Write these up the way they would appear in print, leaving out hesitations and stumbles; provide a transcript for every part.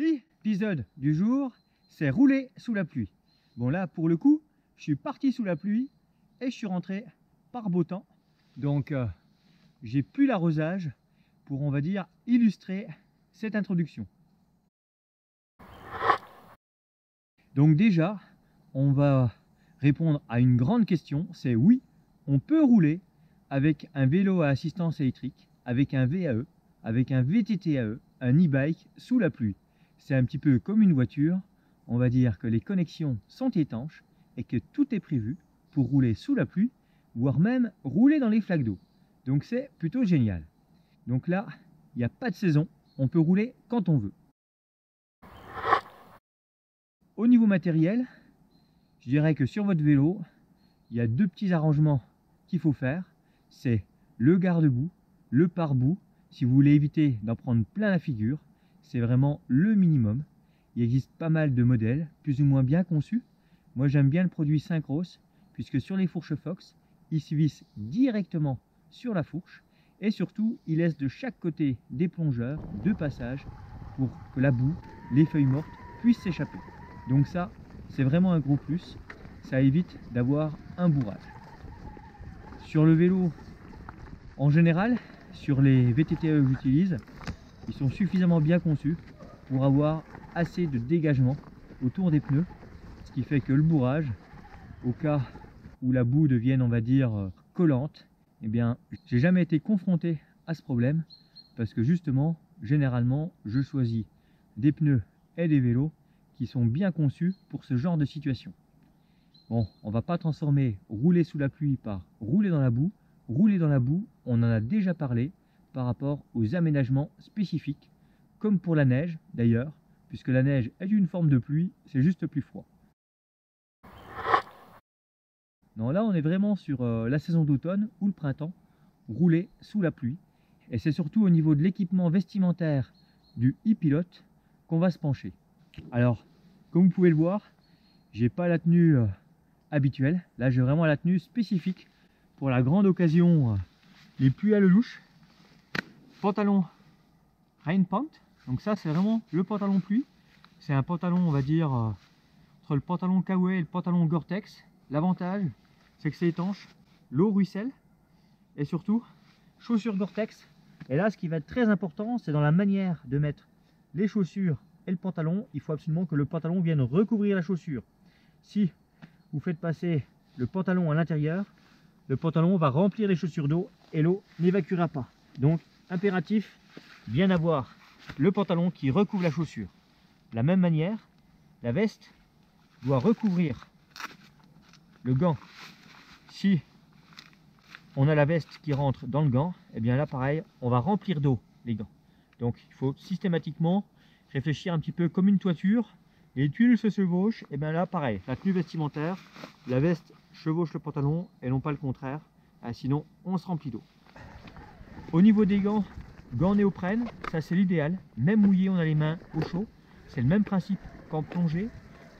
L'épisode du jour, c'est rouler sous la pluie. Bon là, pour le coup, je suis parti sous la pluie et je suis rentré par beau temps. Donc, j'ai plus l'arrosage pour, on va dire, illustrer cette introduction. Donc déjà, on va répondre à une grande question, c'est oui, on peut rouler avec un vélo à assistance électrique, avec un VAE, avec un VTT-AE, un e-bike sous la pluie. C'est un petit peu comme une voiture, on va dire que les connexions sont étanches et que tout est prévu pour rouler sous la pluie, voire même rouler dans les flaques d'eau. Donc c'est plutôt génial. Donc là, il n'y a pas de saison, on peut rouler quand on veut. Au niveau matériel, je dirais que sur votre vélo, il y a deux petits arrangements qu'il faut faire. C'est le garde-boue, le pare-boue. Si vous voulez éviter d'en prendre plein la figure, c'est vraiment le minimum. Il existe pas mal de modèles, plus ou moins bien conçus. Moi j'aime bien le produit Syncros, puisque sur les fourches Fox, il se visse directement sur la fourche. Et surtout, il laisse de chaque côté des plongeurs de passage pour que la boue, les feuilles mortes puissent s'échapper. Donc ça, c'est vraiment un gros plus. Ça évite d'avoir un bourrage. Sur le vélo, en général, sur les VTT-AE que j'utilise, ils sont suffisamment bien conçus pour avoir assez de dégagement autour des pneus, ce qui fait que le bourrage, au cas où la boue devienne, on va dire, collante, eh bien, j'ai jamais été confronté à ce problème parce que justement, généralement, je choisis des pneus et des vélos qui sont bien conçus pour ce genre de situation. Bon, on va pas transformer rouler sous la pluie par rouler dans la boue. Rouler dans la boue, on en a déjà parlé par rapport aux aménagements spécifiques, comme pour la neige d'ailleurs, puisque la neige est une forme de pluie, c'est juste plus froid. Non, là on est vraiment sur la saison d'automne ou le printemps, rouler sous la pluie. Et c'est surtout au niveau de l'équipement vestimentaire du e-pilote qu'on va se pencher. Alors, comme vous pouvez le voir, j'ai pas la tenue habituelle. Là, j'ai vraiment la tenue spécifique pour la grande occasion, les pluies à l'elouche. Pantalon rain pant. Donc ça, c'est vraiment le pantalon pluie. C'est un pantalon, on va dire, entre le pantalon Kawaii et le pantalon Gore-Tex. L'avantage, c'est que c'est étanche, l'eau ruisselle et surtout, chaussures Gore-Tex. Et là, ce qui va être très important, c'est dans la manière de mettre les chaussures et le pantalon. Il faut absolument que le pantalon vienne recouvrir la chaussure. Si vous faites passer le pantalon à l'intérieur, le pantalon va remplir les chaussures d'eau et l'eau n'évacuera pas. Donc, impératif, bien avoir le pantalon qui recouvre la chaussure. De la même manière, la veste doit recouvrir le gant. Si on a la veste qui rentre dans le gant, et bien là pareil, on va remplir d'eau les gants. Donc il faut systématiquement réfléchir un petit peu comme une toiture. Les tuiles se chevauchent, et bien là pareil, la tenue vestimentaire, la veste chevauche le pantalon et non pas le contraire, sinon on se remplit d'eau. Au niveau des gants, gants néoprène, ça c'est l'idéal, même mouillé on a les mains au chaud, c'est le même principe qu'en plongée,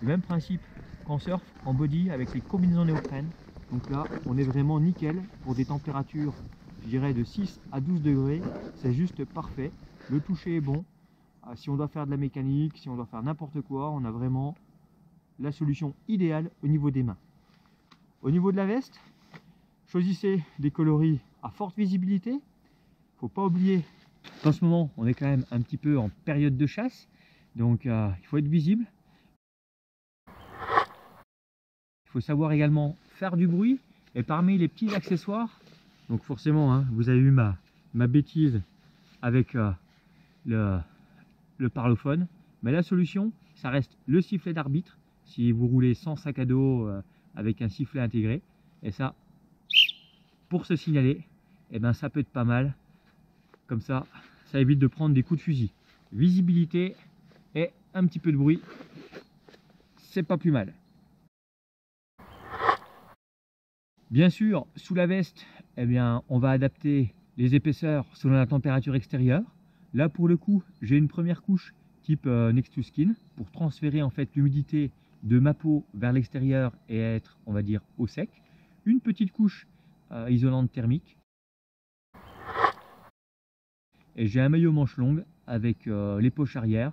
le même principe qu'en surf, en body avec les combinaisons néoprène. Donc là on est vraiment nickel pour des températures, je dirais de 6 à 12 degrés, c'est juste parfait, le toucher est bon. Si on doit faire de la mécanique, si on doit faire n'importe quoi, on a vraiment la solution idéale au niveau des mains. Au niveau de la veste, choisissez des coloris à forte visibilité. Il ne faut pas oublier qu'en ce moment, on est quand même un petit peu en période de chasse, donc il faut être visible. Il faut savoir également faire du bruit, et parmi les petits accessoires, donc forcément, hein, vous avez eu ma bêtise avec le parlophone, mais la solution, ça reste le sifflet d'arbitre si vous roulez sans sac à dos avec un sifflet intégré. Et ça, pour se signaler, eh ben, ça peut être pas mal. Comme ça, ça évite de prendre des coups de fusil. Visibilité et un petit peu de bruit, c'est pas plus mal. Bien sûr, sous la veste, eh bien, on va adapter les épaisseurs selon la température extérieure. Là, pour le coup, j'ai une première couche type Next to Skin pour transférer en fait l'humidité de ma peau vers l'extérieur et être, on va dire, au sec. Une petite couche isolante thermique. Et j'ai un maillot manche longue avec les poches arrière.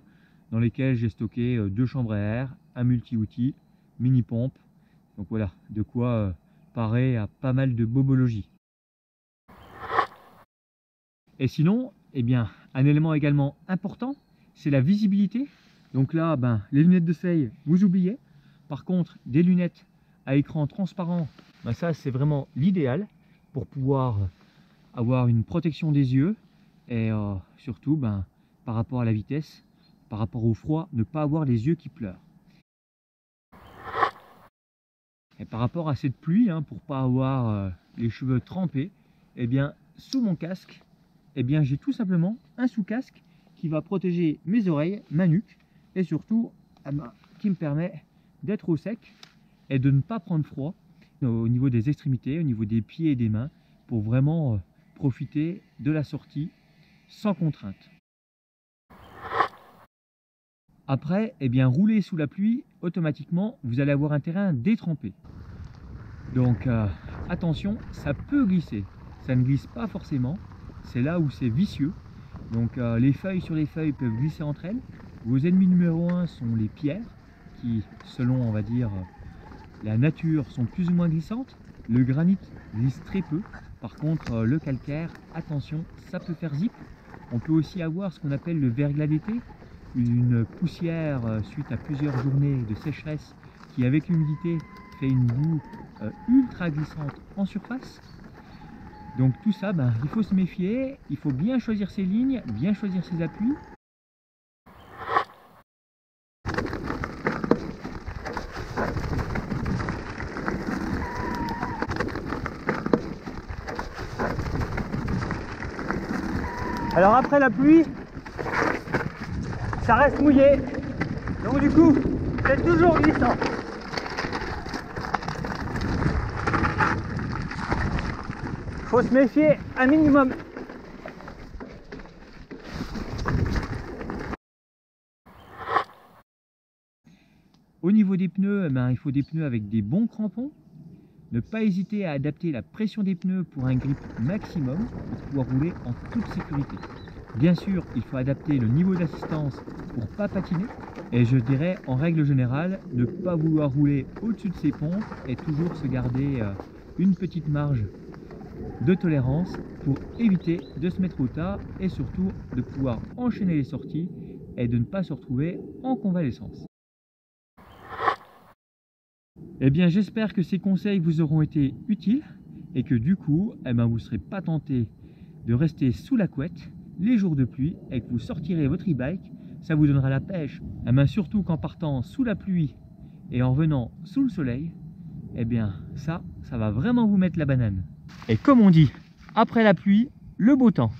dans lesquels j'ai stocké 2 chambres à air, un multi-outil, mini pompe. Donc voilà, de quoi parer à pas mal de bobologie. Et sinon, eh bien, un élément également important, c'est la visibilité. Donc là, les lunettes de soleil, vous oubliez. Par contre, des lunettes à écran transparent, ça c'est vraiment l'idéal pour pouvoir avoir une protection des yeux et surtout par rapport à la vitesse, par rapport au froid, ne pas avoir les yeux qui pleurent. Et par rapport à cette pluie, pour pas avoir les cheveux trempés, eh bien sous mon casque, j'ai tout simplement un sous-casque qui va protéger mes oreilles, ma nuque et surtout qui me permet d'être au sec et de ne pas prendre froid au niveau des extrémités, au niveau des pieds et des mains pour vraiment profiter de la sortie sans contrainte. Après, rouler sous la pluie, automatiquement, vous allez avoir un terrain détrempé. Donc attention, ça peut glisser. Ça ne glisse pas forcément. C'est là où c'est vicieux. Donc les feuilles sur les feuilles peuvent glisser entre elles. Vos ennemis numéro 1 sont les pierres, qui, selon, on va dire, la nature, sont plus ou moins glissantes. Le granit glisse très peu. Par contre, le calcaire, attention, ça peut faire zip. On peut aussi avoir ce qu'on appelle le verglas d'été, une poussière suite à plusieurs journées de sécheresse qui, avec l'humidité, fait une boue ultra glissante en surface. Donc tout ça, il faut se méfier, il faut bien choisir ses lignes, bien choisir ses appuis. Alors après la pluie, ça reste mouillé, donc du coup, c'est toujours glissant. Faut se méfier un minimum. Au niveau des pneus, il faut des pneus avec des bons crampons. Ne pas hésiter à adapter la pression des pneus pour un grip maximum pour pouvoir rouler en toute sécurité. Bien sûr, il faut adapter le niveau d'assistance pour ne pas patiner. Et je dirais, en règle générale, ne pas vouloir rouler au-dessus de ses pompes et toujours se garder une petite marge de tolérance pour éviter de se mettre au tas et surtout de pouvoir enchaîner les sorties et de ne pas se retrouver en convalescence. J'espère que ces conseils vous auront été utiles et que du coup, vous ne serez pas tenté de rester sous la couette les jours de pluie et que vous sortirez votre e-bike, ça vous donnera la pêche. Surtout qu'en partant sous la pluie et en revenant sous le soleil, ça va vraiment vous mettre la banane. Et comme on dit, après la pluie, le beau temps.